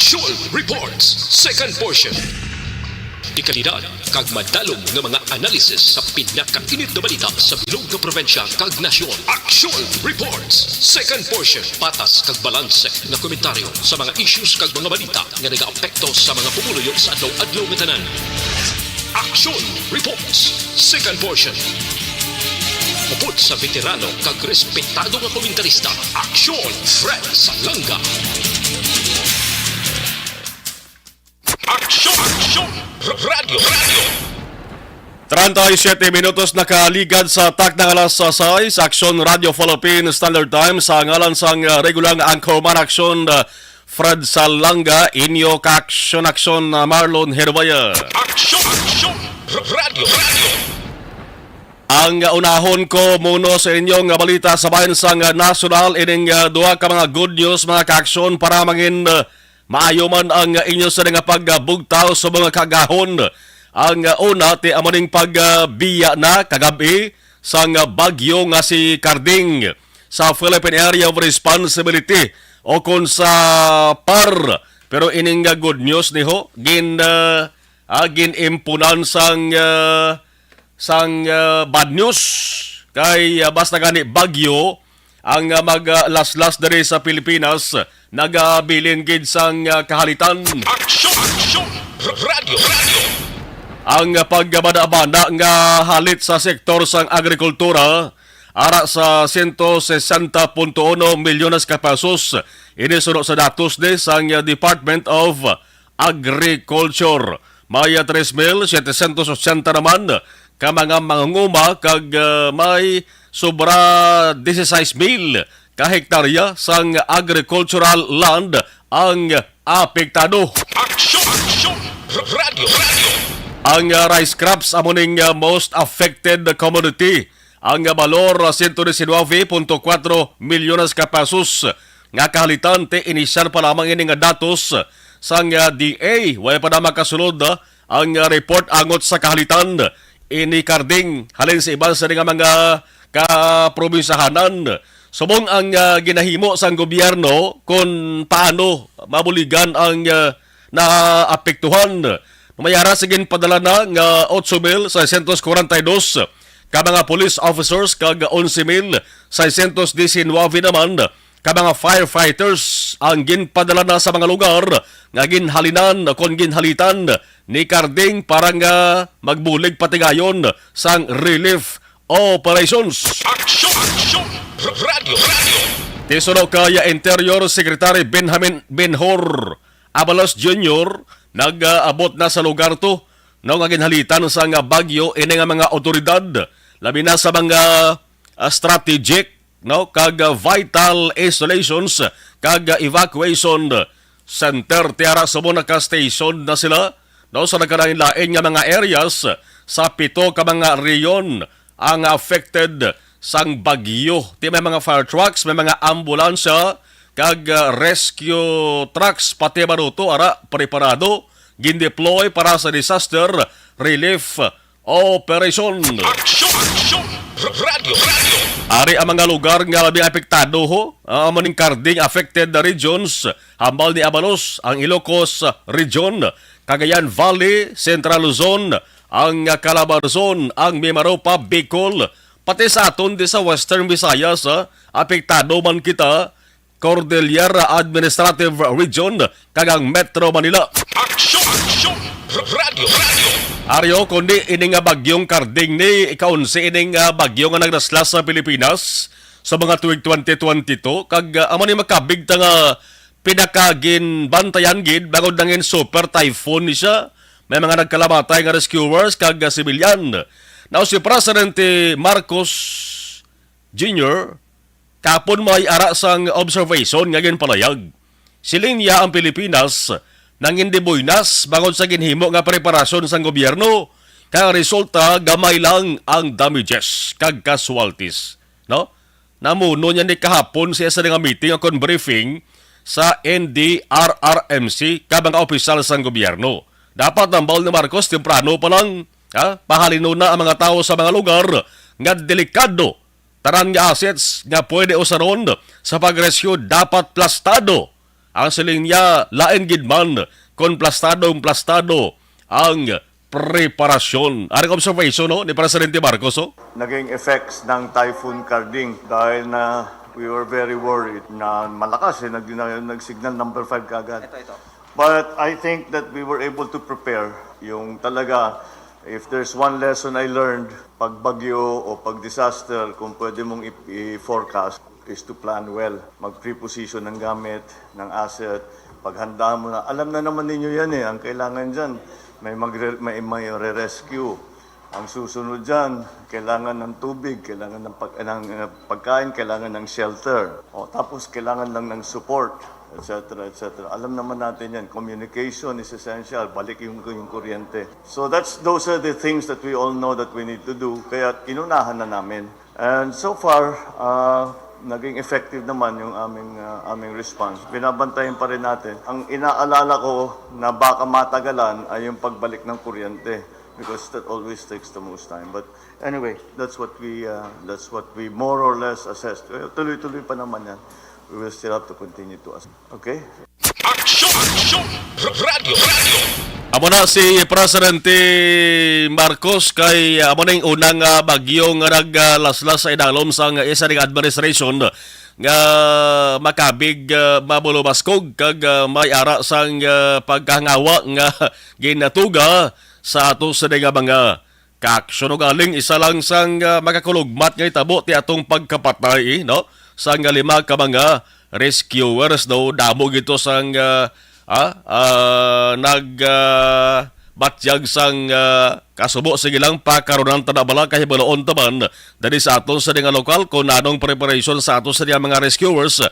Actual Reports, second portion. Ikalidad, kag madalong ng mga analisis sa pinakainit na balita sa bilog na probinsya kag nasyon. Actual Reports, second portion. Patas kag balanse na komentaryo sa mga issues kag mga balita nga nagaapekto sa mga pumuluyo sa adlaw-adlaw nga tanan. Actual Reports, second portion. Upod sa veterano kag respetado nga komentarista, Aksyon Fred Salanga. Aksyon Radio 37 minutos nakaligad sa takdang alas 6, Aksyon Radio Philippine Standard Time sa ngalan sang regulang anchorman Aksyon Fred Salanga, inyo ka-aksyon Marlon Herbaya. Aksyon Radio. Ang unahon ko muno sa inyong balita sa bayan sang national ining duha ka mga good news mga ka-aksyon para mangin maayo man ang inyo sa nga pagbugtaw sa mga kagahon. Ang una ti amoning pagbiya na kagabi sang bagyo nga si Karding sa Philippine Area of Responsibility o kung sa PAR. Pero ining good news niho ginimpunan sang bad news kay basta gani bagyo ang maglaslas diri sa Pilipinas nagabilin gid sang kahalitan. Aksyon Radio. Ang pagbada-bada nga halit sa sektor sang agrikultura ara sa 160.1 milyones ka pesos ini sunod sa datos de sang Department of Agriculture. May 3,780 naman ka mga mangunguma kag may sobra 16,000 ka hektarya sang agricultural land ang apektado. Aksyon Radio. Ang rice crops amoning most affected commodity. Ang balor 119.4 milyones ka pesos nga kahalitan te inisyal pa lamang ini nga datos sang DA. Way pa na makasunod ang report angot sa kahalitan ini Karding halin sa iban sa mga kaprobinsahanan. Subong ang ginahimo sang gobyerno kung paano mabuligan ang naapektuhan. Mayara sigin padala na nga 8,642 ka mga police officers kag 11,619 naman ka mga firefighters ang ginpadala na sa mga lugar nga ginhalinan kon ginhalitan ni Karding para nga magbulig patigayon sang relief operations. Aksyon Radio. Tisunod kaya Interior Secretary Benjamin Benhor Abalos Jr. nag-abot na sa lugar to no nga ginhalitan sa nga bagyo ini nga mga otoridad labi na sa mga strategic no kag vital installations kag evacuation center tiara sa muna ka station na sila no sa nagkalain-lain nga mga areas sa 7 ka mga reyon ang affected sang bagyo. Ti may mga fire trucks, may mga ambulansya, kag rescue trucks, pati maruto, ara, preparado, gindeploy para sa disaster relief operation. Aksyon Radio. Ari ang mga lugar nga labing apektado ho, ang maning Karding affected regions, hambal ni Abalos, ang Ilocos region, Cagayan Valley, Central Luzon, ang Calabarzon, ang Mimaropa, Bicol, pati sa aton di sa Western Visayas, apektado man kita, Cordillera Administrative Region, kagang Metro Manila. Aksyon Radio. Aryo, kundi ining bagyong Karding ni ikaunsi ining bagyo nga nagdaslas sa Pilipinas sa mga tuig 2022, kag amo ni makabig ta nga pinakagin bantayan gid bagod nangin super typhoon ni siya. May mga nagkalamatay nga rescuers kag sibilyan. Now si Presidente Marcos Jr. kapon may ara sang observation nga ginpalayag. Siling niya ang Pilipinas nang hindi buinas bangod sa ginhimo nga preparasyon sang gobyerno. Kaya resulta gamay lang ang damages kag casualties. No? Namuno niya ni kahapon siya sa nga meeting o briefing sa NDRRMC ka mga opisyal sang gobyerno. Dapat nambal ni Marcos temprano pa lang pahalino na ang mga tao sa mga lugar nga delikado. Taran nga assets nga pwede usaron sa pagrescue dapat plastado ang siling niya lain gid man kon plastado ang preparasyon. Aring observation no, ni Presidente Marcos. Naging effects ng Typhoon Karding dahil na we were very worried na malakas nag-signal number 5 kagad. But I think that we were able to prepare yung talaga. If there's one lesson I learned, pag bagyo o pag disaster, kung pwede mong i-forecast, is to plan well. Mag-preposition ng gamit, ng asset, paghanda mo na. Alam na naman ninyo yan eh, ang kailangan dyan, may re-rescue. Ang susunod dyan, kailangan ng tubig, kailangan ng pagkain, kailangan ng shelter. O, tapos kailangan lang ng support, etc. etc. Alam naman natin yan, communication is essential, balik yung kuryente. So those are the things that we all know that we need to do, kaya inunahan na namin. And so far, naging effective naman yung aming response. Binabantayan pa rin natin. Ang inaalala ko na baka matagalan ay yung pagbalik ng kuryente because that always takes the most time. But anyway, that's what we more or less assessed. Tuloy-tuloy pa naman yan. We will still have to continue to assess. Okay? Aksyon! Radio! Amo na si Presidente Marcos kay amo na yung unang bagyo nga naglaslas sa idalom sang isa ring administration nga makabig mabulubaskog kag may ara sang pagkangawa nga ginatuga sa ato sa mga kaaksyon ug aling isa lang sang makakulugmat nga itabo ti atong pagkapatay no sang 5 ka mga rescuers daw damo gito sang batyag sang kasubo sige lang pakaronan tanabala kahibaloon taman dali sa aton sa nga lokal kung anong preparation sa aton sa mga rescuers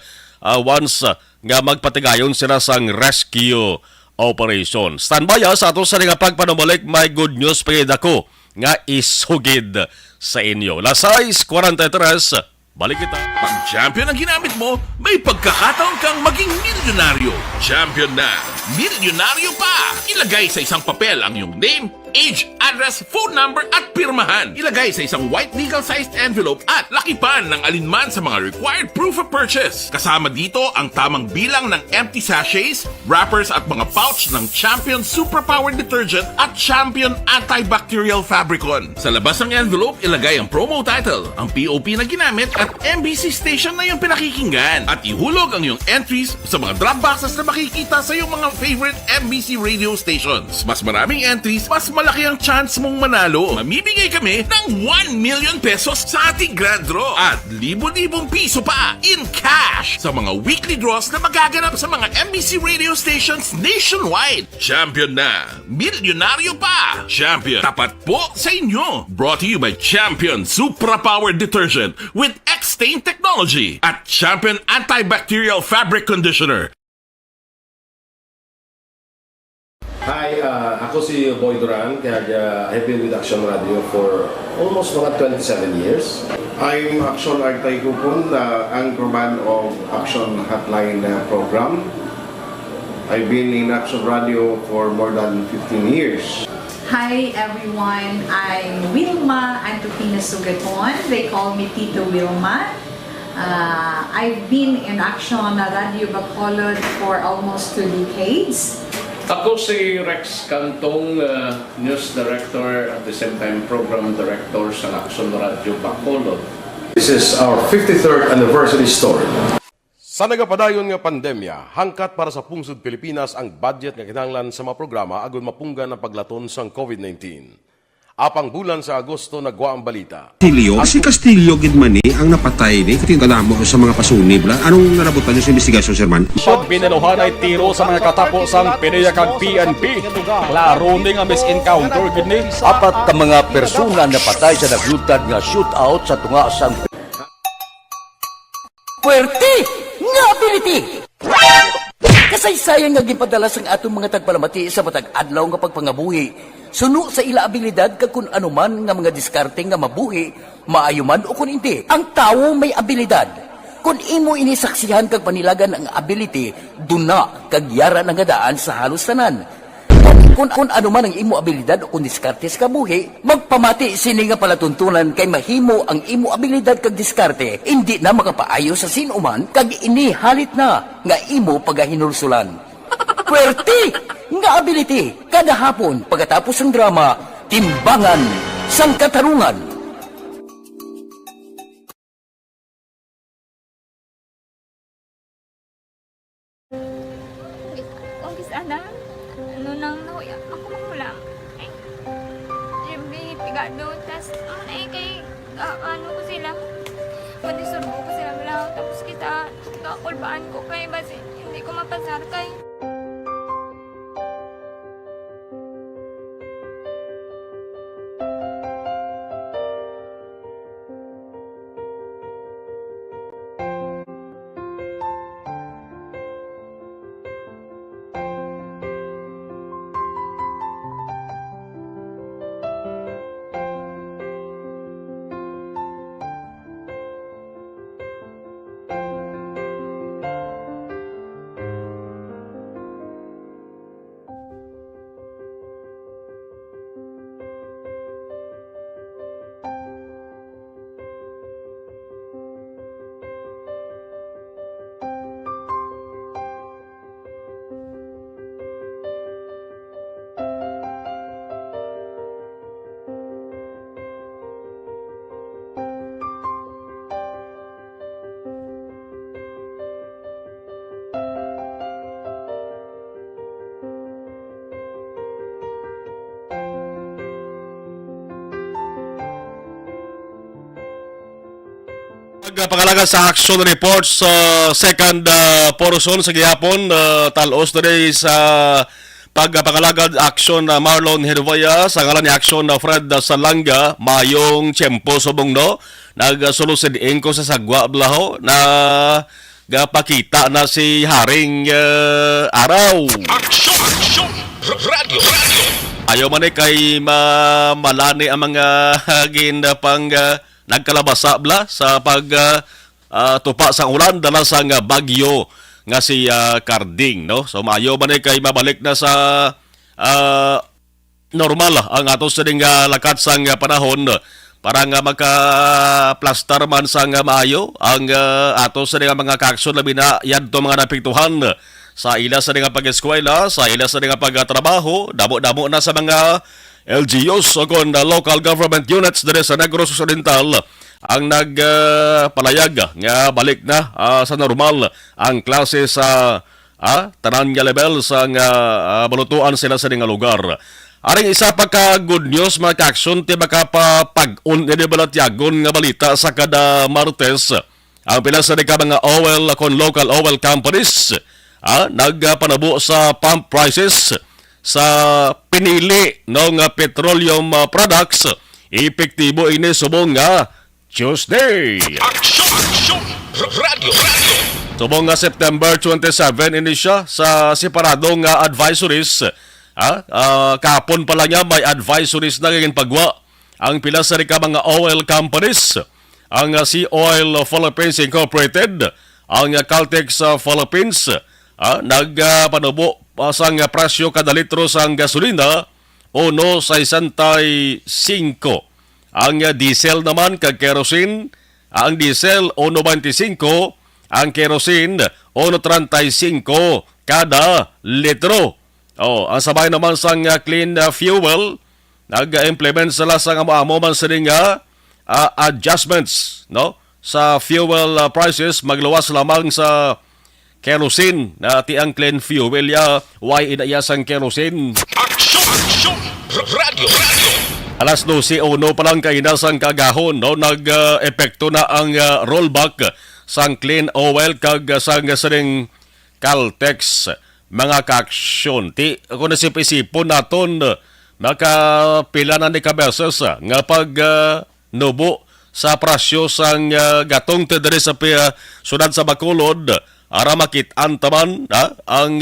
once nga magpatigayon sila sang rescue operation. Standby sa aton sa nga pagpanumalik, may good news pagid ako nga isugid sa inyo. Lasais 43. Balik kita. Pag champion ang ginamit mo, may pagkakataon kang maging milyonaryo. Champion na, milyonaryo pa! Ilagay sa isang papel ang iyong name, age, address, phone number at pirmahan. Ilagay sa isang white legal-sized envelope at lakipan ng alinman sa mga required proof of purchase. Kasama dito ang tamang bilang ng empty sachets, wrappers at mga pouch ng Champion Superpower Detergent at Champion Antibacterial Fabricon. Sa labas ng envelope, ilagay ang promo title, ang POP na ginamit at MBC station na yung pinakikinggan. At ihulog ang iyong entries sa mga drop boxes na makikita sa iyong mga favorite MBC radio stations. Mas maraming entries, mas malaki ang chance mong manalo. Mamimigay kami ng 1 million pesos sa ating grand draw at libo-libong piso pa in cash sa mga weekly draws na magaganap sa mga MBC radio stations nationwide. Champion na, milyonaryo pa. Champion, tapat po sa inyo. Brought to you by Champion Supra Power Detergent with X-Stain Technology at Champion Antibacterial Fabric Conditioner. Hi, ako si Boy Duran, kaya I've been with Action Radio for almost mga 27 years. I'm Action Artay Kupon, the anchorman of Action Hotline program. I've been in Action Radio for more than 15 years. Hi everyone, I'm Wilma Antofina Sugaton. They call me Tito Wilma. I've been in Action Radio Bacolod for almost 2 decades. Ako si Rex Cantong, News Director at the same time Program Director sa Action Radio Bacolod. This is our 53rd anniversary story. Sa nagapadayon nga pandemya, hangkat para sa pungsod Pilipinas ang budget nga kinahanglan sa mga programa agon mapunggan ang paglaton sang COVID-19. Apang bulan sa Agosto nagwa ang balita. Si Castillo gid man ang napatay ni katinggalamo sa mga pasunib. Anong narabutan niyo sa investigasyon, Sir Man? Pag binaluhan ay tiro sa mga katapos ang PNP kag PNP. Klaro ni nga misencounter gid ni. Apat ka mga persona na patay sa naglutad nga shootout sa tunga sang Puerte nga ability. Kasaysayan nga gipadala sang atong mga tagpalamati sa matag adlaw nga pagpangabuhi. Suno sa ila abilidad kag kun anuman nga mga diskarte nga mabuhi, maayo man o kun hindi. Ang tawo may abilidad. Kung imo inisaksihan kag panilagan ang ability, duna kag yara nga daan sa halos tanan. kung ano man ang imo abilidad o kung diskarte sa kabuhi, magpamati sini nga palatuntunan kay mahimo ang imo abilidad kag diskarte, hindi na makapaayo sa sinuman kag ini halit na nga imo pagahinulsulan. Puwerte nga ability kada hapon pagkatapos ng drama, Timbangan sang Katarungan. Kung sana, ano nang nahuya, ako magulang. Eh, siyempre, pigado, tas, kay, ano ko sila, madisurbo ko sila lang, tapos kita, kakulbaan ko kay, basi, hindi ko mapasar kay. Pagpangalaga sa action reports sa second portion sa gihapon, talos na rin sa pagpangalaga action na Marlon Hervaya sa ngalan ni action na Fred Salanga mayong tiyempo subong no nagsolusod ko sa sagwa blaho na gapakita na si Haring Araw. Action! Radio! Ayaw man kay malani ang mga ginapang nagkalabasa bla sa pag tupa sa ulan dala sa bagyo nga si Carding no. So maayo man kay mabalik na sa normal ang ato sa ding lakat sang panahon para nga magka-plaster man sang maayo ang ato sa ding mga kaaksyon labi na yadto mga napiktuhan sa ila sa ding pag-eskwela, sa ila sa ding pagtrabaho, damo-damo na sa mga LGUs o kon local government units dere sa Negros Occidental ang nagpalayag nga balik na sa normal ang klase sa tanan nga level sa balutuan sila sa nga lugar. Aring isa pa ka good news mga ka-action ti makapapag-on ni balatyagon nga balita sa kada Martes ang pila sa mga oil kon local oil companies nagpanabo sa pump prices sa pinili ng petroleum products. Epektibo ini subong nga Tuesday. Action! Radio! Subong nga September 27 ini siya sa separadong advisories. Kapon pala niya may advisories na gagawin pagwa ang pila sa mga oil companies. Ang Sea Oil Philippines Incorporated, ang Caltex Philippines, nagpanabo sang presyo kada litro sang gasolina 1.65. Ang diesel naman kag kerosene, ang diesel 1.25, ang kerosene 1.35 kada litro. Ang sabay naman sang clean fuel, nag-implement sila sang amo man sa adjustments no sa fuel prices, magluwas lamang sa kerosene na tiang clean fuel ya why inayasang kerosene. Action! Radio! Alas 12:01 pa lang kainasang kagahon no nag-epekto na ang rollback sang clean oil kag sang saring Caltex mga ka-aksyon. Ti ako na isip-isipon naton makapila na ni kabeses nga pag nubo sa presyo sang gatong tedere sa sunad sa Bacolod ara makit-an taman ang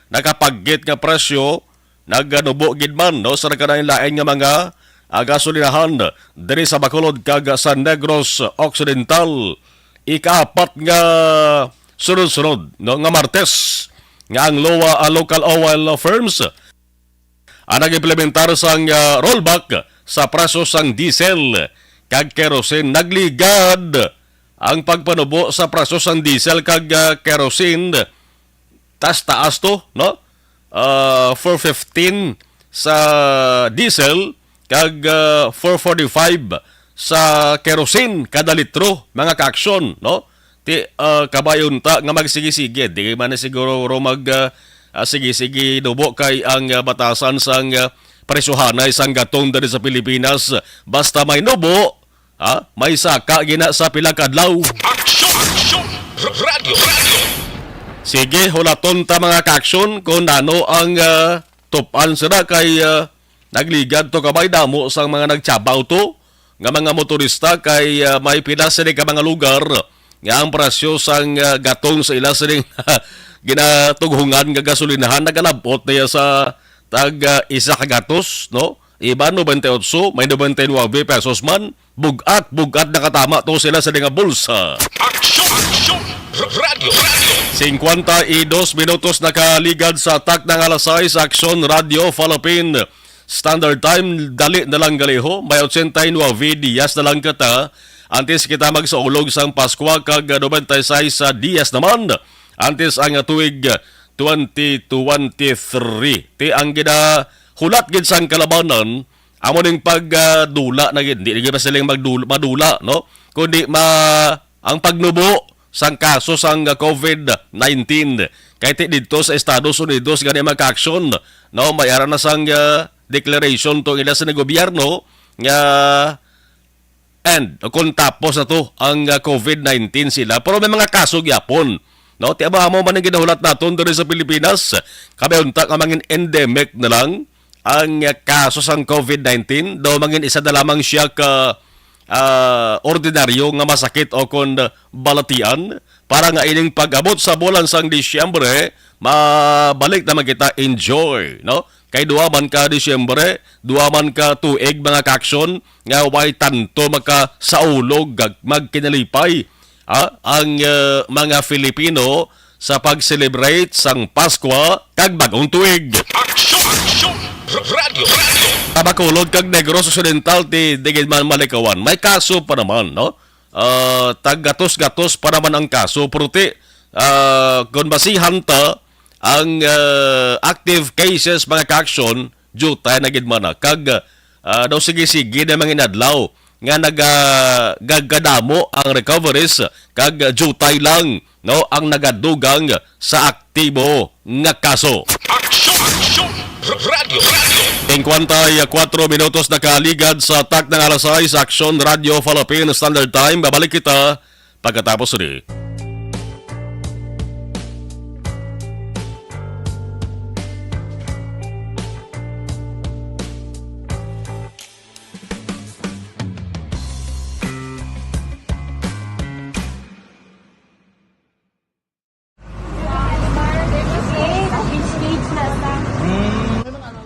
nakapaggit nga presyo nagnubo gid man no sa kanang lain nga mga gasolinahan diri sa Bacolod kag sa Negros Occidental. Ikaapat nga sunod-sunod no nga Martes nga ang local oil firms ang nag-implementar sang rollback sa praso sang diesel kag kerosene. Nagligad ang pagpanubo sa praso sang diesel kag kerosene. Taas to, no? 415 sa diesel kag 445 sa kerosene kada litro, mga kaaksyon, no? Ti kabayon ta nga magsigi-sige, di man siguro sige-sige dubo kay ang batasan sang presyohanay sang gatong diri sa Pilipinas. Basta may nubo, may saka gina sa pila ka adlaw. Aksyon! Radio! Sige, hulaton ta mga kaaksyon kung ano ang tupan sila kay nagligad to kabay damo sang mga nagtsabaw to nga mga motorista kay may pila sila ka mga lugar nga ang presyo sang gatong sa ila sining ginatughungan nga gasolinahan nagalabot niya sa tag isa ka gatos, no? Iba 98, may 99 pesos man. Bugat nakatama to sila sa nga bulsa. Aksyon! Radio! 52 minutos nakaligad sa atak ng alas 6, Aksyon Radio Philippine Standard Time. Dali na lang galiho, may 89 días na lang kata. Antes kita magsaulog sang Pasko kag 96 sa días naman. Antes ang tuig 2023. Ti ang hulat gid sang kalabanan, amo ning pagdula na gid. Di pa silang madula, no? Kundi ang pagnubo sang kaso sang COVID-19. Kaya dito sa Estados Unidos gani mag-action, no? May ara na sang declaration to ila sa gobyerno nga and kung tapos na to ang COVID-19 sila, pero may mga kaso gyapon, no? Ti aba mo man ang ginahulat naton diri sa Pilipinas, kabe unta ka mangin endemic na lang ang kaso sang COVID-19, daw mangin isa na lamang siya ka ordinaryo nga masakit o kon balatian, para nga ining pag-abot sa bulan sang Disyembre mabalik naman kita enjoy, no? Kay duwa man ka Disyembre, duwa man ka tuig mga kaaksyon nga way tanto makasaulog magkinalipay ang mga Filipino sa pag-celebrate sang Pasko kag bagong tuig. Aksyon! Radio! Tabakulod kag Negros Occidental ti digid man malikawan. May kaso pa naman, no? Tag-gatos-gatos pa naman ang kaso. Pero kung basihan ta ang active cases mga kaaksyon, jutay na gid man kag daw sige-sige na mga inadlaw nga nagagadamo ang recoveries kag jutay lang, no, ang nagadugang sa aktibo nga kaso. Aksyon! Radio! 54 minutos nakaligad sa atak ng alas 6, Aksyon Radio Philippine Standard Time. Babalik kita pagkatapos rin.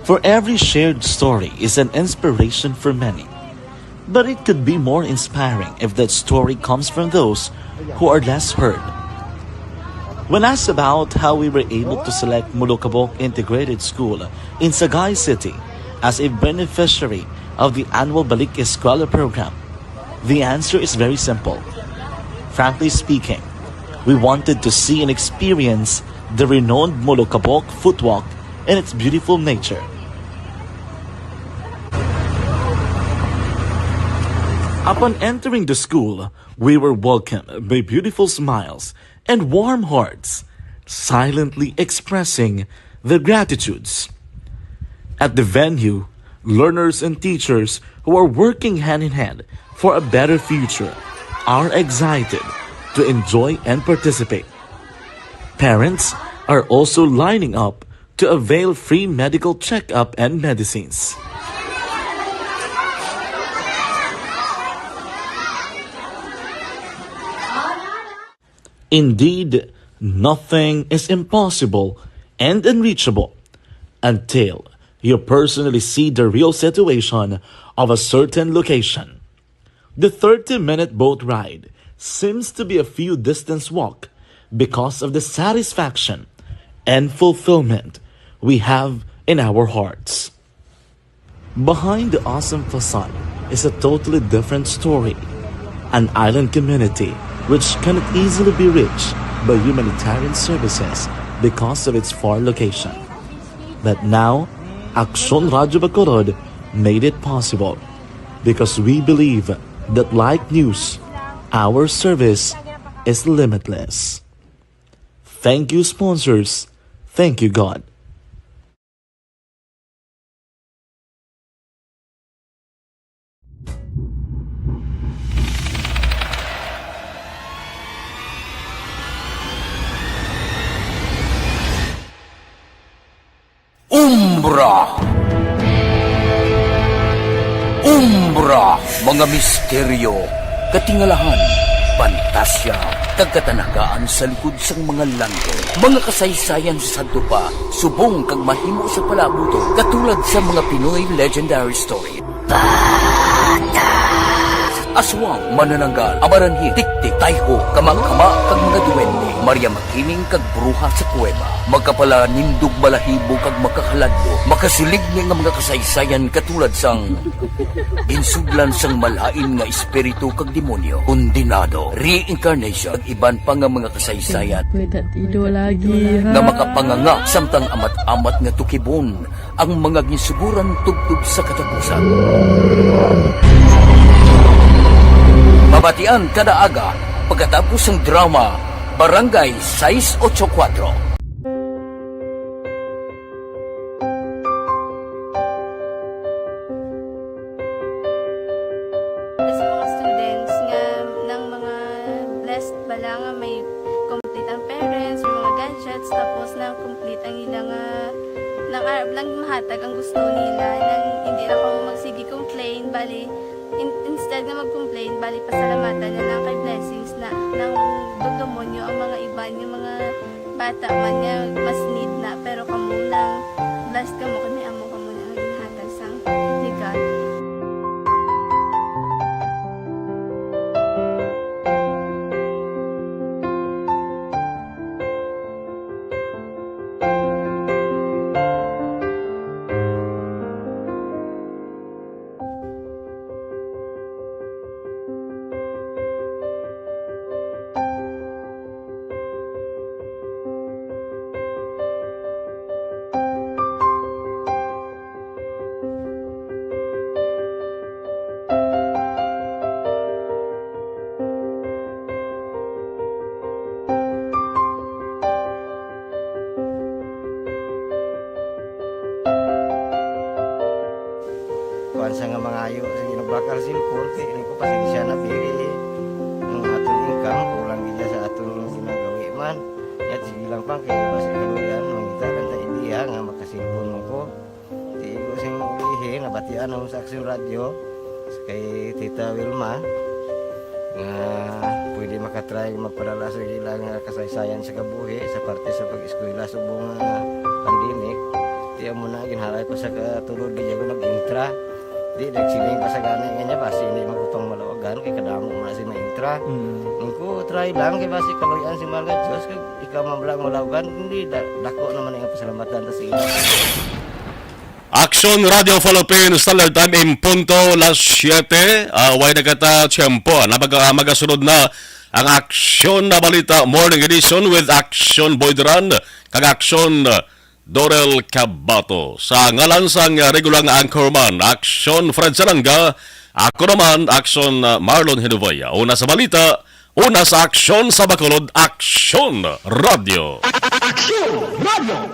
For every shared story is an inspiration for many. But it could be more inspiring if that story comes from those who are less heard. When asked about how we were able to select Mulukabok Integrated School in Sagay City as a beneficiary of the annual Balik Eskwela program, the answer is very simple. Frankly speaking, we wanted to see and experience the renowned Mulukabok footwalk in its beautiful nature. Upon entering the school, we were welcomed by beautiful smiles and warm hearts, silently expressing their gratitudes. At the venue, learners and teachers who are working hand in hand for a better future are excited to enjoy and participate. Parents are also lining up to avail free medical checkup and medicines. Indeed, nothing is impossible and unreachable until you personally see the real situation of a certain location. The 30-minute boat ride seems to be a few distance walk because of the satisfaction and fulfillment we have in our hearts. Behind the awesome facade is a totally different story. An island community which cannot easily be reached by humanitarian services because of its far location. But now, Aksyon Radio Bacolod made it possible because we believe that like news, our service is limitless. Thank you, sponsors. Thank you, God. Umbra! Umbra! Mga misteryo, katingalahan, pantasya, kagkatanagaan sa likod sang mga lando. Mga kasaysayan sa sadto pa, subong kag mahimo sa palabuto, katulad sa mga Pinoy legendary story. Aswang, manananggal, amaranhi, tiktik, tayho, kamang-kama, kag mga duwende, Maria Makining kag bruha sa kuweba, magkapala nindog balahibo kag makahaladlo, makasilig ni nga mga kasaysayan katulad sang insudlan sang malain nga espiritu kag demonyo, kondinado, reincarnation, kag iban pa nga mga kasaysayan nga makapanganga samtang amat-amat nga tukibon ang mga gisuguran tugtog sa katapusan. Mabatian kada aga pagkatapos ng drama Barangay 684. Sa mga students nga ng mga blessed bala nga may complete ang parents, may mga gadgets, tapos na complete ang ilang nang arab lang mahatag ang gusto nila nang hindi na ako magsige complain bali instead na mag-complain, bali pasalamatan na lang kay blessings na nang demonyo ang mga iban, yung mga bata man niya mas need na, pero kamo lang blessed ka mo, kami amo ka mo na ang ginhatag sang ni God. Kuan sa nga mga ayo sa ginabakal silpon kay ini ko pasensya na pili ang atong income kulang gid sa atong ginagawi man yat sige lang pang kay basi kaluyan mangita kan ta idea nga makasilpon mo ko di ko sing ulihi nabatian ang sa Aksyon Radio kay Tita Wilma nga pwede makatry magpadala sa ilang kasaysayan sa kabuhi sa parte sa pag-eskwela subong pandemic di mo na ginharay ko sa katulod gid ko nag-intra. Di nagsiling pa sa gani nga niya basi hindi magutong malawagan kay kadamo man si maintra. Ningko try lang kay basi kaluyan si Malga Diyos kay ikaw mablang malawagan hindi dako naman ang pasalamatan ta sa ila. Aksyon Radio Philippines Standard Time in punto las 7. Way nagata tiyempo na magasunod na ang Aksyon na Balita Morning Edition with Aksyon Boydran kag Aksyon Dorel Cabato. Sa ngalan sang regulang anchorman, Aksyon Fred Saranga, ako naman, Aksyon Marlon Hinovaya. Una sa balita, una sa Aksyon sa Bacolod, Aksyon Radio. Aksyon Radio!